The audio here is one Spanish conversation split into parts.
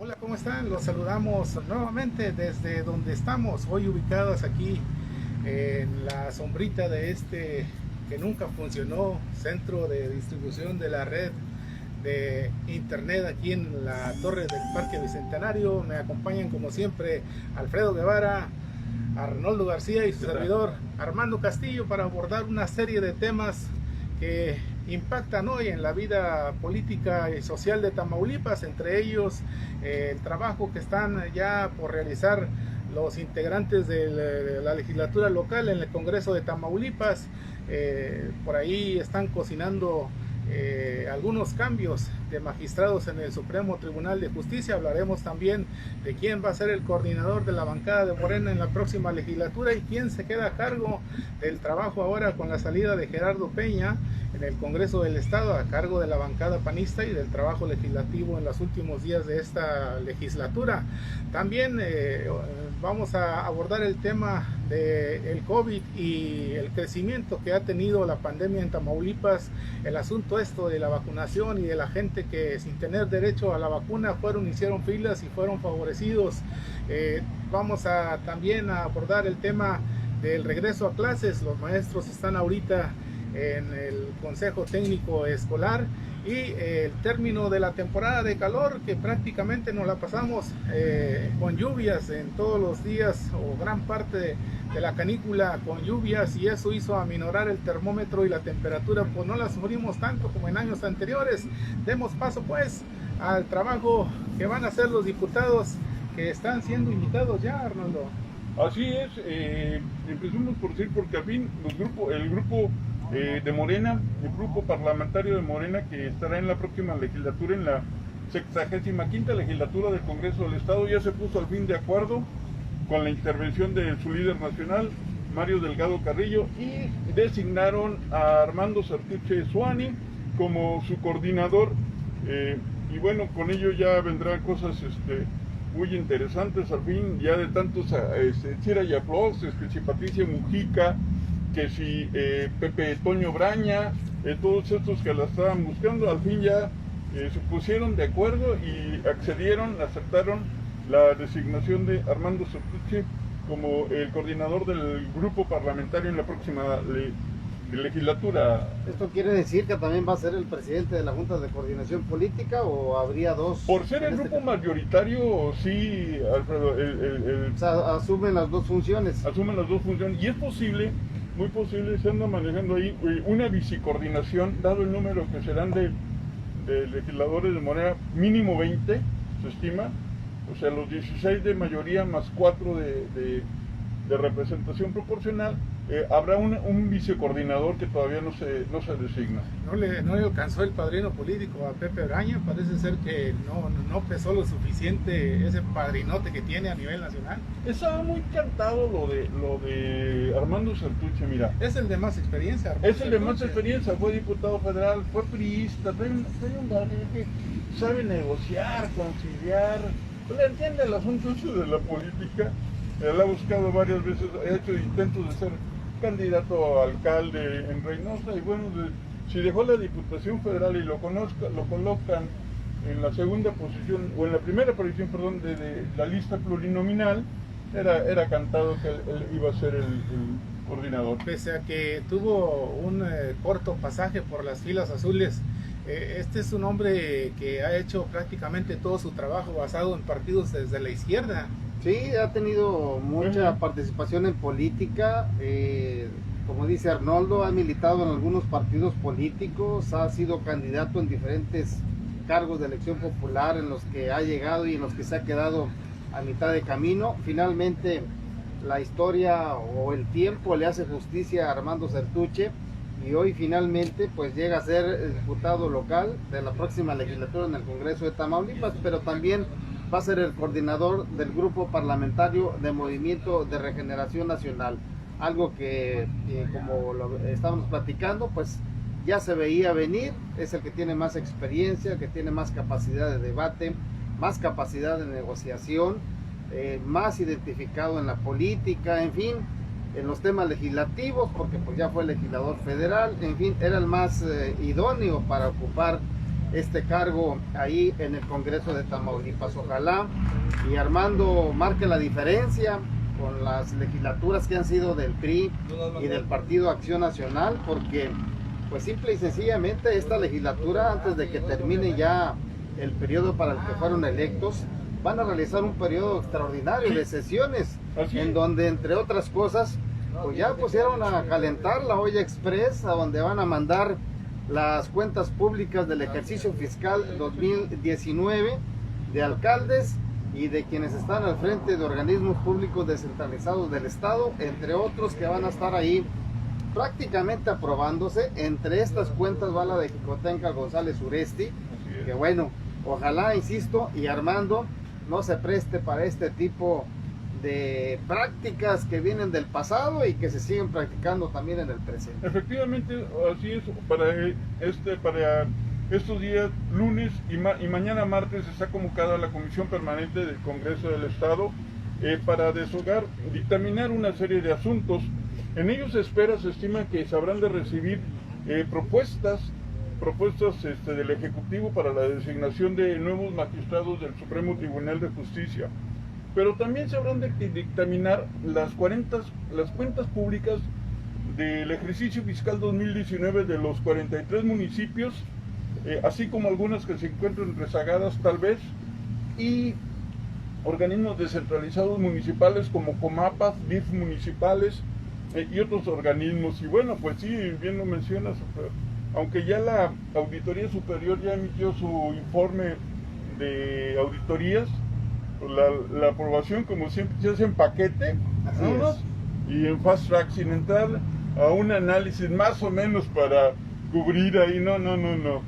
Hola, ¿cómo están? Los saludamos nuevamente desde donde estamos, hoy ubicados aquí en la sombrita de este que nunca funcionó, centro de distribución de la red de internet aquí en la torre del Parque Bicentenario. Me acompañan como siempre Alfredo Guevara, Arnoldo García y su servidor Armando Castillo para abordar una serie de temas que impactan hoy en la vida política y social de Tamaulipas, entre ellos el trabajo que están ya por realizar los integrantes de la legislatura local en el Congreso de Tamaulipas. Por ahí están cocinando algunos cambios de magistrados en el Supremo Tribunal de Justicia. Hablaremos también de quién va a ser el coordinador de la bancada de Morena en la próxima legislatura y quién se queda a cargo del trabajo ahora con la salida de Gerardo Peña en el Congreso del Estado a cargo de la bancada panista y del trabajo legislativo en los últimos días de esta legislatura. También vamos a abordar el tema del COVID y el crecimiento que ha tenido la pandemia en Tamaulipas, el asunto esto de la vacunación y de la gente que sin tener derecho a la vacuna hicieron filas y fueron favorecidos. Vamos a también a abordar el tema del regreso a clases. Los maestros están ahorita en el Consejo Técnico Escolar y el término de la temporada de calor, que prácticamente nos la pasamos con lluvias en todos los días o gran parte de la canícula con lluvias, y eso hizo aminorar el termómetro y la temperatura pues no la sufrimos tanto como en años anteriores. Demos paso pues al trabajo que van a hacer los diputados que están siendo invitados ya, Arnoldo. Así es, empecemos por decir, porque al fin el grupo de Morena, el grupo parlamentario de Morena que estará en la próxima legislatura, en la 65ª legislatura del Congreso del Estado, ya se puso al fin de acuerdo con la intervención de su líder nacional, Mario Delgado Carrillo, y designaron a Armando Sertuche Suani como su coordinador, y bueno, con ello ya vendrán cosas muy interesantes, al fin, ya de tantos, Chira Yaflos, si Patricia Mujica, que si Pepe Toño Braña, todos estos que la estaban buscando, al fin ya se pusieron de acuerdo y aceptaron la designación de Armando Sertuche como el coordinador del grupo parlamentario en la próxima legislatura. ¿Esto quiere decir que también va a ser el presidente de la Junta de Coordinación Política o habría dos? Por ser el grupo mayoritario, sí, Alfredo. O sea, asumen las dos funciones. Asumen las dos funciones y es posible, muy posible, se anda manejando ahí una vicecoordinación, dado el número que serán de legisladores de Morena, mínimo 20, se estima, o sea, los 16 de mayoría más 4 de representación proporcional. Habrá un vicecoordinador que todavía no se designa. No le alcanzó el padrino político a Pepe Braña, parece ser que no pesó lo suficiente ese padrinote que tiene a nivel nacional. Estaba muy cantado lo de Armando Sertuche, mira. Es el de más experiencia, Armando Es el de más Sertuche. experiencia, fue diputado federal, fue priista, trae un barrio que sabe negociar, conciliar, le entiende el asunto de la política. Él ha buscado varias veces, ha hecho intentos de ser candidato a alcalde en Reynosa y bueno, si dejó la Diputación Federal y lo colocan en la segunda posición, o en la primera posición, perdón, de la lista plurinominal, era cantado que él iba a ser el coordinador. Pese a que tuvo un corto pasaje por las filas azules, este es un hombre que ha hecho prácticamente todo su trabajo basado en partidos desde la izquierda. Sí, ha tenido mucha participación en política, como dice Arnoldo, ha militado en algunos partidos políticos, ha sido candidato en diferentes cargos de elección popular en los que ha llegado y en los que se ha quedado a mitad de camino. Finalmente la historia o el tiempo le hace justicia a Armando Sertuche y hoy finalmente pues llega a ser el diputado local de la próxima legislatura en el Congreso de Tamaulipas, pero también va a ser el coordinador del grupo parlamentario de Movimiento de Regeneración Nacional, algo que como lo estábamos platicando pues ya se veía venir. Es el que tiene más experiencia, el que tiene más capacidad de debate, más capacidad de negociación, más identificado en la política, en fin, en los temas legislativos, porque pues ya fue legislador federal, en fin, era el más idóneo para ocupar este cargo ahí en el Congreso de Tamaulipas. Ojalá y Armando marque la diferencia con las legislaturas que han sido del PRI y del Partido Acción Nacional, porque pues simple y sencillamente esta legislatura, antes de que termine ya el periodo para el que fueron electos, van a realizar un periodo extraordinario de sesiones, en donde entre otras cosas pues ya pusieron a calentar la olla express, a donde van a mandar las cuentas públicas del ejercicio fiscal 2019 de alcaldes y de quienes están al frente de organismos públicos descentralizados del estado, entre otros que van a estar ahí prácticamente aprobándose. Entre estas cuentas va la de Jicotenca González Uresti, que bueno, ojalá, insisto, y Armando no se preste para este tipo de prácticas que vienen del pasado y que se siguen practicando también en el presente. Efectivamente, así es. Para estos días, lunes y mañana martes, está convocada la Comisión Permanente del Congreso del Estado para dictaminar una serie de asuntos. En ellos se estima que se habrán de recibir propuestas del Ejecutivo para la designación de nuevos magistrados del Supremo Tribunal de Justicia. Pero también se habrán de dictaminar las cuentas públicas del ejercicio fiscal 2019 de los 43 municipios, así como algunas que se encuentran rezagadas tal vez, y organismos descentralizados municipales como Comapas, DIF municipales y otros organismos. Y bueno, pues sí, bien lo mencionas, aunque ya la Auditoría Superior ya emitió su informe de auditorías, la aprobación, como siempre, se hace en paquete, ¿no? Y en fast track, sin entrar a un análisis más o menos para cubrir ahí, no,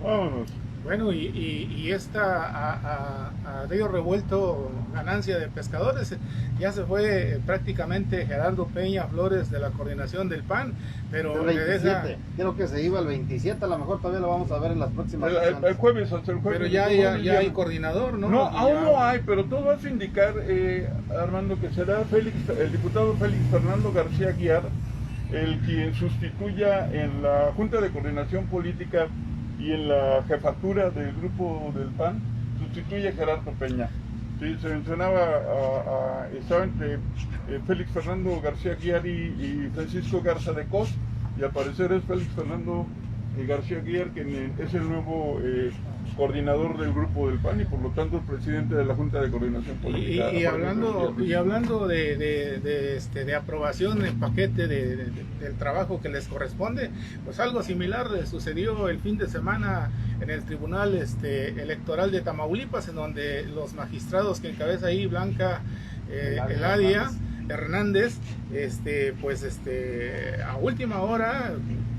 vámonos. Bueno, y esta a río revuelto ganancia de pescadores, ya se fue prácticamente Gerardo Peña Flores de la coordinación del PAN, pero el 27, creo que se iba el 27, a lo mejor todavía lo vamos a ver en las próximas el jueves, hasta el jueves. Pero ya hay coordinador, ¿no? No, aún no hay, pero todo hace indicar, Armando, que será el diputado Félix Fernando García Aguiar, el quien sustituya en la Junta de Coordinación Política y en la jefatura del grupo del PAN, sustituye a Gerardo Peña. Sí, se mencionaba, estaba entre Félix Fernando García Aguiar y Francisco Garza de Cos, y al parecer es Félix Fernando García Aguiar quien es el nuevo coordinador del grupo del PAN y por lo tanto el presidente de la Junta de Coordinación Política. Y hablando de aprobación en paquete del trabajo que les corresponde, pues algo similar sucedió el fin de semana en el Tribunal Electoral de Tamaulipas, en donde los magistrados que encabeza ahí Blanca Eladia Hernández, a última hora,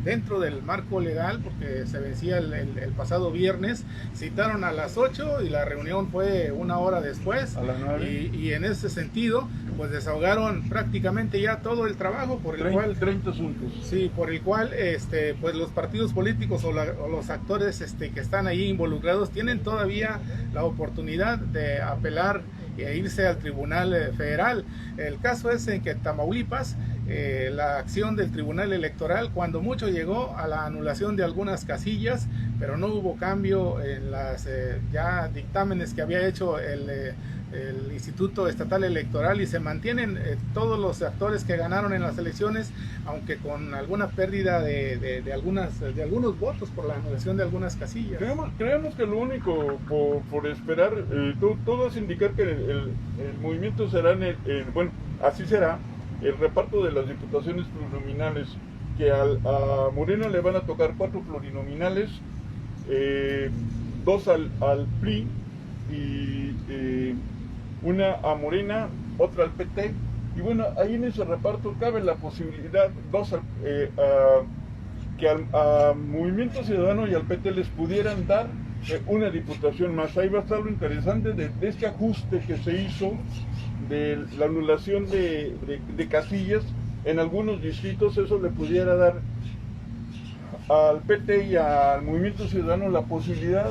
dentro del marco legal, porque se vencía el pasado viernes, citaron a las 8 y la reunión fue una hora después, a las 9. Y en ese sentido pues desahogaron prácticamente ya todo el trabajo por el cual 30 asuntos. Sí, por el cual pues los partidos políticos o los actores que están ahí involucrados tienen todavía la oportunidad de apelar e irse al Tribunal Federal. El caso es en que Tamaulipas, la acción del Tribunal Electoral cuando mucho llegó a la anulación de algunas casillas, pero no hubo cambio en las ya dictámenes que había hecho el Instituto Estatal Electoral, y se mantienen todos los actores que ganaron en las elecciones, aunque con alguna pérdida de algunos votos por la anulación de algunas casillas. Creemos que lo único por esperar, todo hace indicar que el movimiento será, bueno, así será, el reparto de las diputaciones plurinominales, que a Morena le van a tocar 4 plurinominales, 2 al PRI y una a Morena, otra al PT, y bueno, ahí en ese reparto cabe la posibilidad, que a Movimiento Ciudadano y al PT les pudieran dar una diputación más. Ahí va a estar lo interesante de este ajuste que se hizo de la anulación de casillas en algunos distritos. Eso le pudiera dar al PT y al Movimiento Ciudadano la posibilidad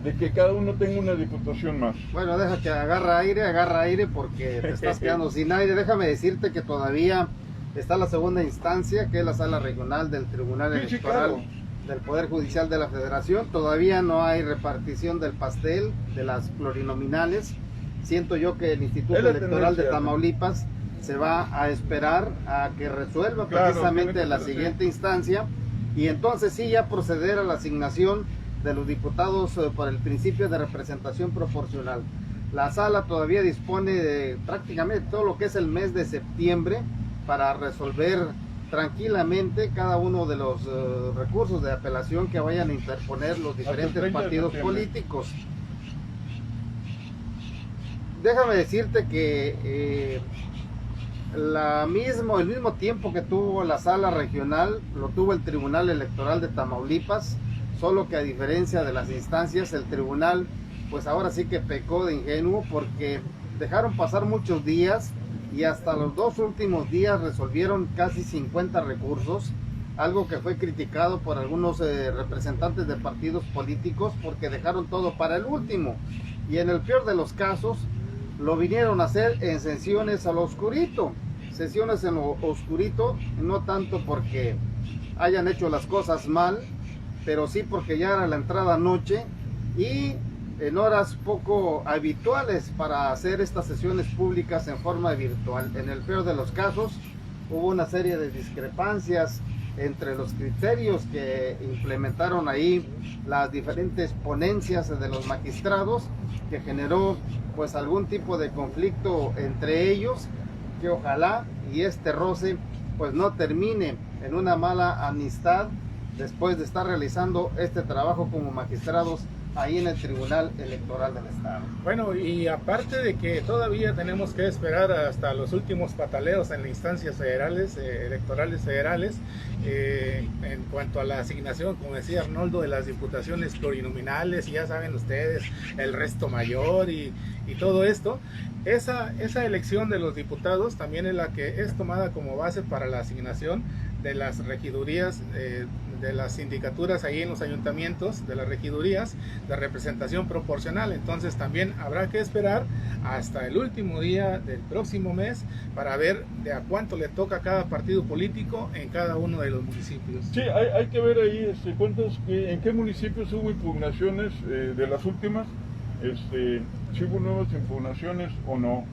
de que cada uno tenga una diputación más. Bueno, deja que agarra aire porque te estás quedando sin aire. Déjame decirte que todavía está la segunda instancia, que es la sala regional del Tribunal Electoral del Poder Judicial de la Federación. Todavía no hay repartición del pastel de las plurinominales. Siento yo que el Instituto Electoral de Tamaulipas se va a esperar a que resuelva precisamente la siguiente instancia, y entonces sí ya proceder a la asignación de los diputados por el principio de representación proporcional. La sala todavía dispone de prácticamente todo lo que es el mes de septiembre para resolver tranquilamente cada uno de los recursos de apelación que vayan a interponer los diferentes partidos políticos. Déjame decirte que el mismo tiempo que tuvo la sala regional lo tuvo el Tribunal Electoral de Tamaulipas, solo que a diferencia de las instancias, el tribunal pues ahora sí que pecó de ingenuo, porque dejaron pasar muchos días y hasta los 2 últimos días resolvieron casi 50 recursos, algo que fue criticado por algunos representantes de partidos políticos, porque dejaron todo para el último, y en el peor de los casos lo vinieron a hacer en sesiones a lo oscurito, no tanto porque hayan hecho las cosas mal, pero sí porque ya era la entrada noche y en horas poco habituales para hacer estas sesiones públicas en forma virtual. En el peor de los casos hubo una serie de discrepancias entre los criterios que implementaron ahí las diferentes ponencias de los magistrados, que generó pues algún tipo de conflicto entre ellos, que ojalá y este roce pues no termine en una mala amistad después de estar realizando este trabajo como magistrados ahí en el Tribunal Electoral del Estado. Bueno, y aparte de que todavía tenemos que esperar hasta los últimos pataleos en las instancias federales, electorales federales, en cuanto a la asignación, como decía Arnoldo, de las diputaciones plurinominales, y ya saben ustedes, el resto mayor y todo esto, esa elección de los diputados también es la que es tomada como base para la asignación de las regidurías, de las sindicaturas ahí en los ayuntamientos, de las regidurías de representación proporcional. Entonces también habrá que esperar hasta el último día del próximo mes para ver de a cuánto le toca a cada partido político en cada uno de los municipios. Sí, hay que ver ahí en qué municipios hubo impugnaciones de las últimas, si hubo nuevas impugnaciones o no.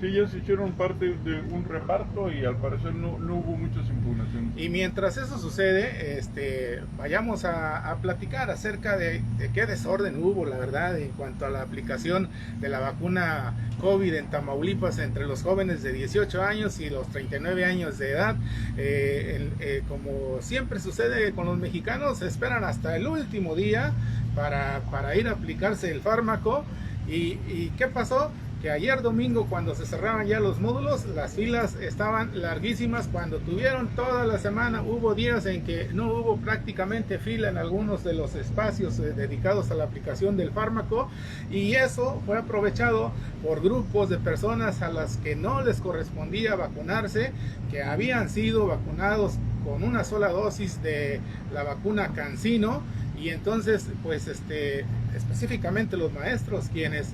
Sí, ya se hicieron parte de un reparto y al parecer no hubo muchas impugnaciones. Y mientras eso sucede, vayamos a platicar acerca de qué desorden hubo, la verdad, en cuanto a la aplicación de la vacuna COVID en Tamaulipas entre los jóvenes de 18 años y los 39 años de edad. Como siempre sucede con los mexicanos, esperan hasta el último día para ir a aplicarse el fármaco. ¿Y qué pasó? Que ayer domingo, cuando se cerraban ya los módulos, las filas estaban larguísimas. Cuando tuvieron toda la semana, hubo días en que no hubo prácticamente fila en algunos de los espacios dedicados a la aplicación del fármaco, y eso fue aprovechado por grupos de personas a las que no les correspondía vacunarse, que habían sido vacunados con una sola dosis de la vacuna CanSino. Y entonces, pues específicamente los maestros, quienes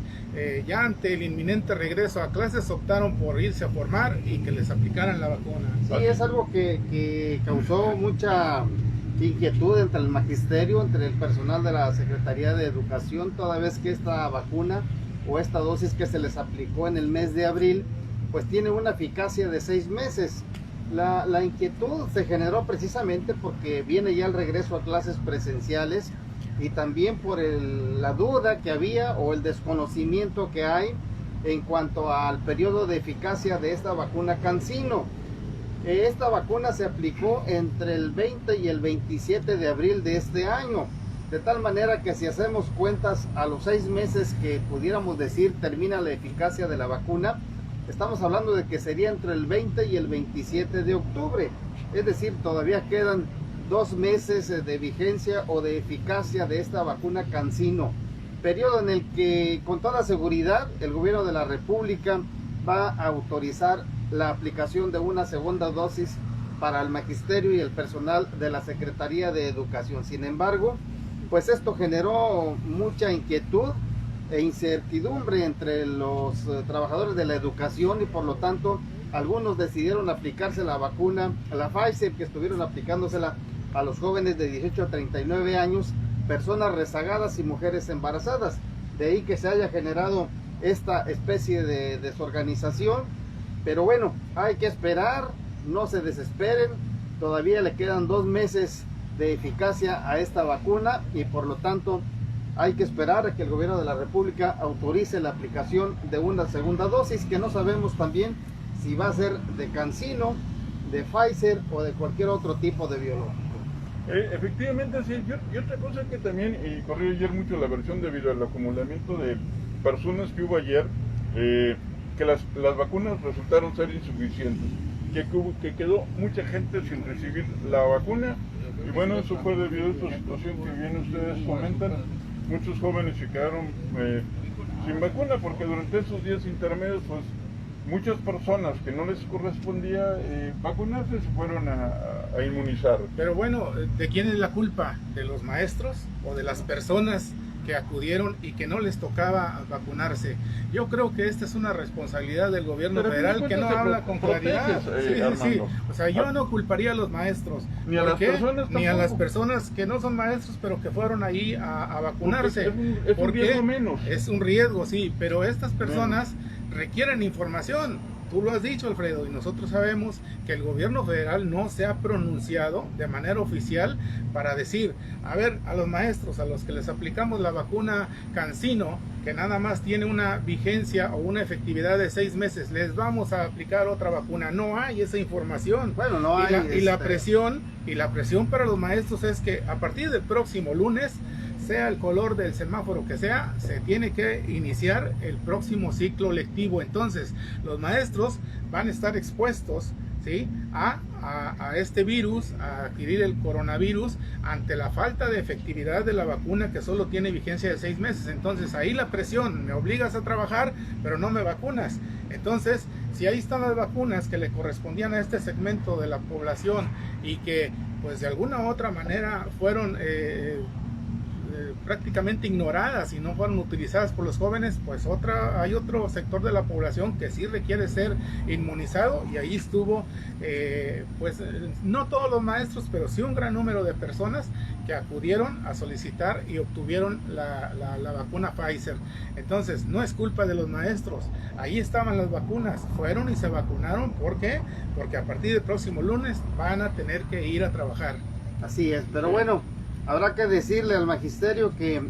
ya ante el inminente regreso a clases optaron por irse a formar y que les aplicaran la vacuna. Sí, es algo que causó mucha inquietud entre el magisterio, entre el personal de la Secretaría de Educación, toda vez que esta vacuna o esta dosis que se les aplicó en el mes de abril, pues tiene una eficacia de 6 meses. La inquietud se generó precisamente porque viene ya el regreso a clases presenciales, y también por la duda que había o el desconocimiento que hay en cuanto al periodo de eficacia de esta vacuna CanSino. Esta vacuna se aplicó entre el 20 y el 27 de abril de este año, de tal manera que si hacemos cuentas a los 6 meses que pudiéramos decir termina la eficacia de la vacuna, estamos hablando de que sería entre el 20 y el 27 de octubre. Es decir, todavía quedan 2 meses de vigencia o de eficacia de esta vacuna CanSino. Periodo en el que con toda seguridad el gobierno de la República va a autorizar la aplicación de una segunda dosis para el magisterio y el personal de la Secretaría de Educación. Sin embargo, pues esto generó mucha inquietud e incertidumbre entre los trabajadores de la educación, y por lo tanto algunos decidieron aplicarse la vacuna, la Pfizer, que estuvieron aplicándosela a los jóvenes de 18 a 39 años, personas rezagadas y mujeres embarazadas. De ahí que se haya generado esta especie de desorganización, pero bueno, hay que esperar, no se desesperen, todavía le quedan 2 meses de eficacia a esta vacuna y por lo tanto hay que esperar a que el gobierno de la República autorice la aplicación de una segunda dosis, que no sabemos también si va a ser de CanSino, de Pfizer o de cualquier otro tipo de biológico. Efectivamente, sí. Y otra cosa que también corrió ayer mucho la versión debido al acumulamiento de personas que hubo ayer, que las vacunas resultaron ser insuficientes, que quedó mucha gente sin recibir la vacuna, y bueno, eso fue debido a esta situación que bien ustedes comentan. Muchos jóvenes se quedaron sin vacuna porque durante esos días intermedios, pues muchas personas que no les correspondía vacunarse se fueron a inmunizar. Pero bueno, ¿de quién es la culpa? ¿De los maestros o de las personas que acudieron y que no les tocaba vacunarse? Yo creo que esta es una responsabilidad del gobierno federal que no habla con claridad. Sí. O sea, yo no culparía a los maestros, ni a las personas que no son maestros pero que fueron ahí a vacunarse. Porque es un riesgo menos. Es un riesgo, sí, pero estas personas requieren información. Tú lo has dicho, Alfredo, y nosotros sabemos que el gobierno federal no se ha pronunciado de manera oficial para decir, a ver, a los maestros, a los que les aplicamos la vacuna CanSino, que nada más tiene una vigencia o una efectividad de 6 meses, les vamos a aplicar otra vacuna. No hay esa información. Bueno, no hay. Y la presión para los maestros es que a partir del próximo lunes, sea el color del semáforo que sea, se tiene que iniciar el próximo ciclo lectivo. Entonces, los maestros van a estar expuestos, ¿sí?, a este virus, a adquirir el coronavirus ante la falta de efectividad de la vacuna que solo tiene vigencia de 6 meses. Entonces, ahí la presión, me obligas a trabajar, pero no me vacunas. Entonces, si ahí están las vacunas que le correspondían a este segmento de la población y que, pues, de alguna u otra manera fueron prácticamente ignoradas y no fueron utilizadas por los jóvenes, pues hay otro sector de la población que sí requiere ser inmunizado, y ahí estuvo no todos los maestros, pero sí un gran número de personas que acudieron a solicitar y obtuvieron la vacuna Pfizer. Entonces, no es culpa de los maestros, ahí estaban las vacunas, fueron y se vacunaron. ¿Por qué? Porque a partir del próximo lunes van a tener que ir a trabajar. Así es, pero bueno, habrá que decirle al magisterio que,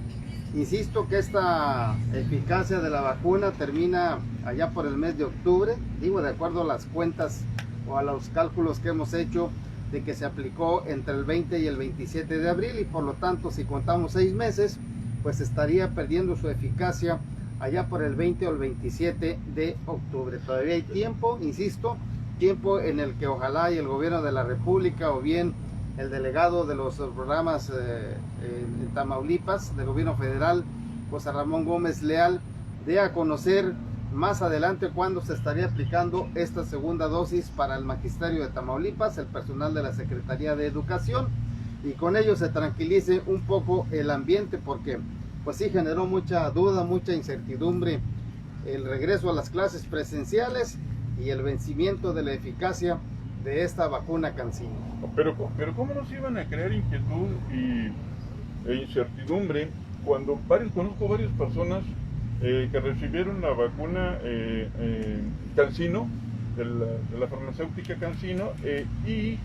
insisto, que esta eficacia de la vacuna termina allá por el mes de octubre, digo, de acuerdo a las cuentas o a los cálculos que hemos hecho, de que se aplicó entre el 20 y el 27 de abril, y por lo tanto, si contamos 6 meses, pues estaría perdiendo su eficacia allá por el 20 o el 27 de octubre. Todavía hay tiempo, insisto, tiempo en el que ojalá y el gobierno de la República, o bien el delegado de los programas en Tamaulipas del gobierno federal, José Ramón Gómez Leal, dé a conocer más adelante cuándo se estaría aplicando esta segunda dosis para el magisterio de Tamaulipas, el personal de la Secretaría de Educación, y con ello se tranquilice un poco el ambiente, porque pues sí generó mucha duda, mucha incertidumbre el regreso a las clases presenciales y el vencimiento de la eficacia de esta vacuna CanSino. Pero ¿cómo nos iban a crear inquietud e incertidumbre cuando conozco varias personas que recibieron la vacuna CanSino, de la farmacéutica CanSino, y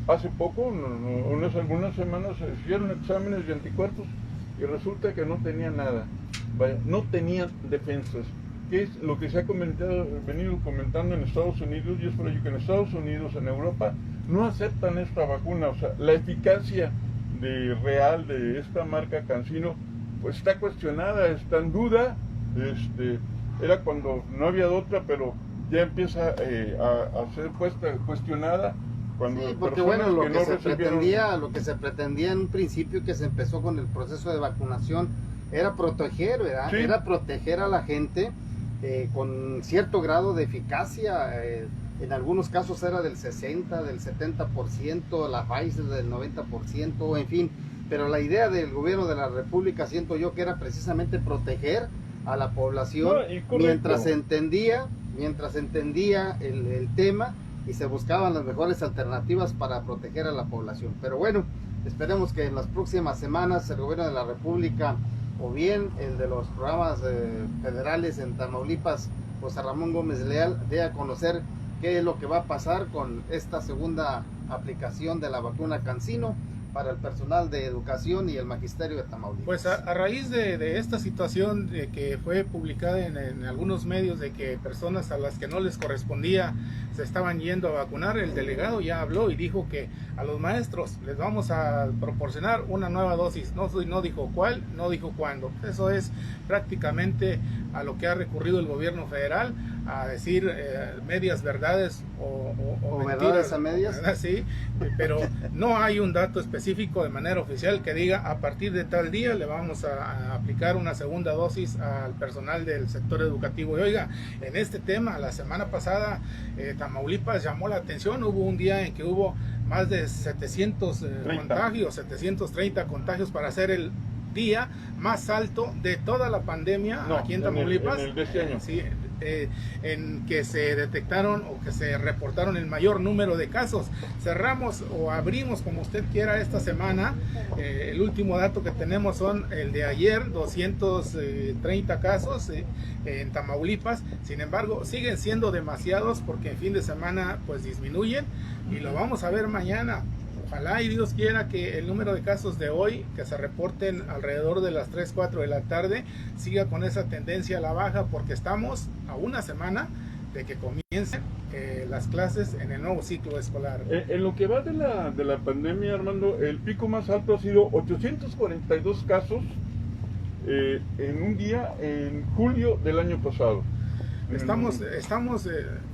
hace poco, algunas semanas, hicieron exámenes de anticuerpos y resulta que no tenían nada, no tenían defensas, que es lo que se ha venido comentando en Estados Unidos, y es por ello que en Estados Unidos, en Europa, no aceptan esta vacuna. O sea, la eficacia real de esta marca CanSino pues está cuestionada, está en duda. Era cuando no había otra, pero ya empieza a ser cuestionada. Sí, porque bueno, lo que se pretendía en un principio, que se empezó con el proceso de vacunación, era proteger, ¿verdad? Sí. Era proteger a la gente con cierto grado de eficacia. En algunos casos era del 60, del 70%, la Pfizer del 90%, en fin. Pero la idea del gobierno de la República, siento yo, que era precisamente proteger a la población, mientras se entendía el tema, y se buscaban las mejores alternativas para proteger a la población. Pero bueno, esperemos que en las próximas semanas el gobierno de la República o bien el de los programas federales en Tamaulipas, José Ramón Gómez Leal, dé a conocer qué es lo que va a pasar con esta segunda aplicación de la vacuna CanSino para el personal de educación y el magisterio de Tamaulipas. Pues a raíz de esta situación que fue publicada en algunos medios de que personas a las que no les correspondía se estaban yendo a vacunar, el delegado ya habló y dijo que a los maestros les vamos a proporcionar una nueva dosis. No dijo cuál, no dijo cuándo. Eso es prácticamente a lo que ha recurrido el gobierno federal, a decir medias verdades o mentiras, verdades a medias. Sí, pero no hay un dato específico de manera oficial que diga a partir de tal día le vamos a aplicar una segunda dosis al personal del sector educativo. Y oiga, en este tema, la semana pasada Tamaulipas llamó la atención. Hubo un día en que hubo más de 700 contagios, 730 contagios, para hacer el día más alto de toda la pandemia aquí en Tamaulipas. En el de este año. Sí, en que se detectaron o que se reportaron el mayor número de casos. Cerramos o abrimos, como usted quiera, esta semana. El último dato que tenemos son el de ayer, 230 casos en Tamaulipas. Sin embargo, siguen siendo demasiados porque en fin de semana pues disminuyen y lo vamos a ver mañana. Ojalá y Dios quiera que el número de casos de hoy, que se reporten alrededor de las 3, 4 de la tarde, siga con esa tendencia a la baja, porque estamos a una semana de que comiencen las clases en el nuevo ciclo escolar. En lo que va de la pandemia, Armando, el pico más alto ha sido 842 casos en un día en julio del año pasado. Estamos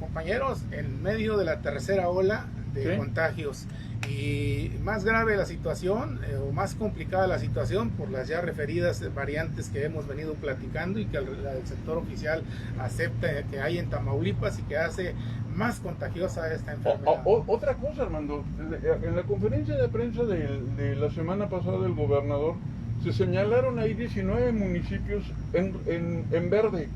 compañeros, en medio de la tercera ola de contagios, y más grave la situación o más complicada la situación por las ya referidas variantes que hemos venido platicando y que el sector oficial acepta que hay en Tamaulipas y que hace más contagiosa esta enfermedad. Otra cosa, Armando, en la conferencia de prensa de la semana pasada del gobernador se señalaron ahí 19 municipios en verde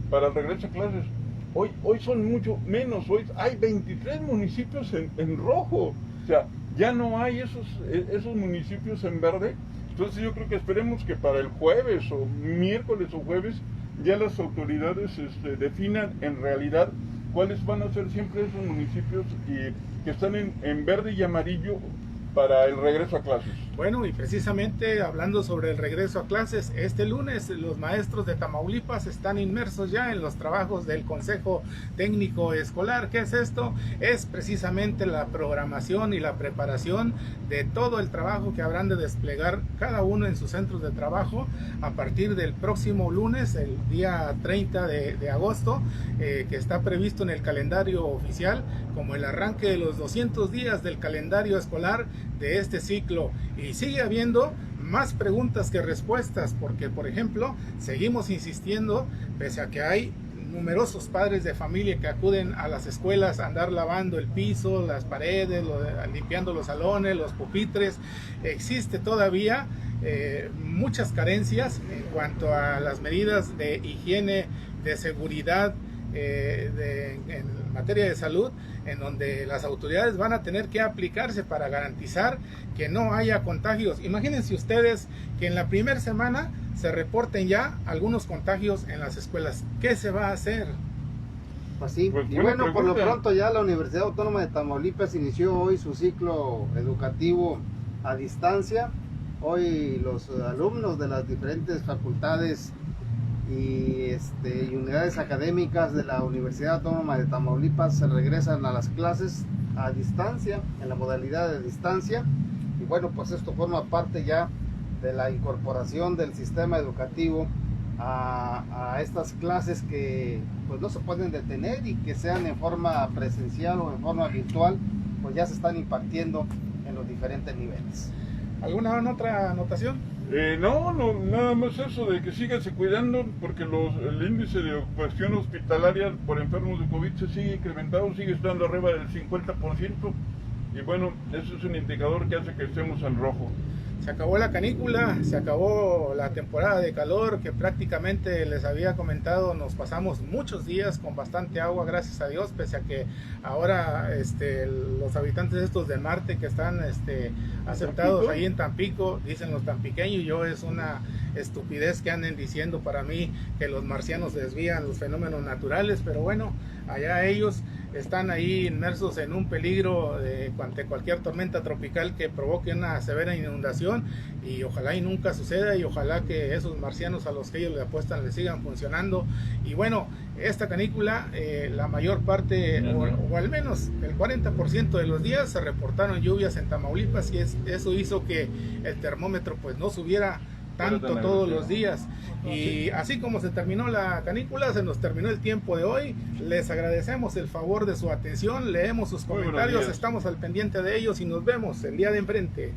para el regreso a clases. Hoy son mucho menos, hoy hay 23 municipios en rojo. O sea, ya no hay esos municipios en verde. Entonces yo creo que esperemos que para el jueves o miércoles o jueves ya las autoridades definan en realidad cuáles van a ser siempre esos municipios que están en verde y amarillo para el regreso a clases. Bueno, y precisamente hablando sobre el regreso a clases, este lunes los maestros de Tamaulipas están inmersos ya en los trabajos del Consejo Técnico Escolar. ¿Qué es esto? Es precisamente la programación y la preparación de todo el trabajo que habrán de desplegar cada uno en sus centros de trabajo a partir del próximo lunes, el día 30 de agosto, que está previsto en el calendario oficial como el arranque de los 200 días del calendario escolar de este ciclo. Y sigue habiendo más preguntas que respuestas, porque por ejemplo seguimos insistiendo, pese a que hay numerosos padres de familia que acuden a las escuelas a andar lavando el piso, las paredes, limpiando los salones, los pupitres, existe todavía muchas carencias en cuanto a las medidas de higiene, de seguridad, en materia de salud, en donde las autoridades van a tener que aplicarse para garantizar que no haya contagios. Imagínense ustedes que en la primera semana se reporten ya algunos contagios en las escuelas. ¿Qué se va a hacer? Pues sí, Pues y bueno, por lo pronto ya la Universidad Autónoma de Tamaulipas inició hoy su ciclo educativo a distancia. Hoy los alumnos de las diferentes facultades y unidades académicas de la Universidad Autónoma de Tamaulipas se regresan a las clases a distancia, en la modalidad de distancia. Y bueno, pues esto forma parte ya de la incorporación del sistema educativo a estas clases que pues no se pueden detener, y que sean en forma presencial o en forma virtual, pues ya se están impartiendo en los diferentes niveles. ¿Alguna otra anotación? No, nada más eso, de que síganse cuidando, porque el índice de ocupación hospitalaria por enfermos de COVID se sigue incrementando, sigue estando arriba del 50%, y bueno, eso es un indicador que hace que estemos en rojo. Se acabó la canícula, se acabó la temporada de calor que prácticamente les había comentado, nos pasamos muchos días con bastante agua, gracias a Dios, pese a que ahora los habitantes estos de Marte que están aceptados ahí en Tampico, dicen los tampiqueños, yo es una estupidez que anden diciendo para mí que los marcianos desvían los fenómenos naturales, pero bueno, allá ellos están ahí inmersos en un peligro ante cualquier tormenta tropical que provoque una severa inundación, y ojalá y nunca suceda, y ojalá que esos marcianos a los que ellos le apuestan les sigan funcionando. Y bueno, esta canícula, la mayor parte o al menos el 40% de los días se reportaron lluvias en Tamaulipas, y eso hizo que el termómetro pues no subiera tanto todos los días. Y así como se terminó la canícula, se nos terminó el tiempo de hoy. Les agradecemos el favor de su atención, leemos sus comentarios, estamos al pendiente de ellos y nos vemos el día de enfrente.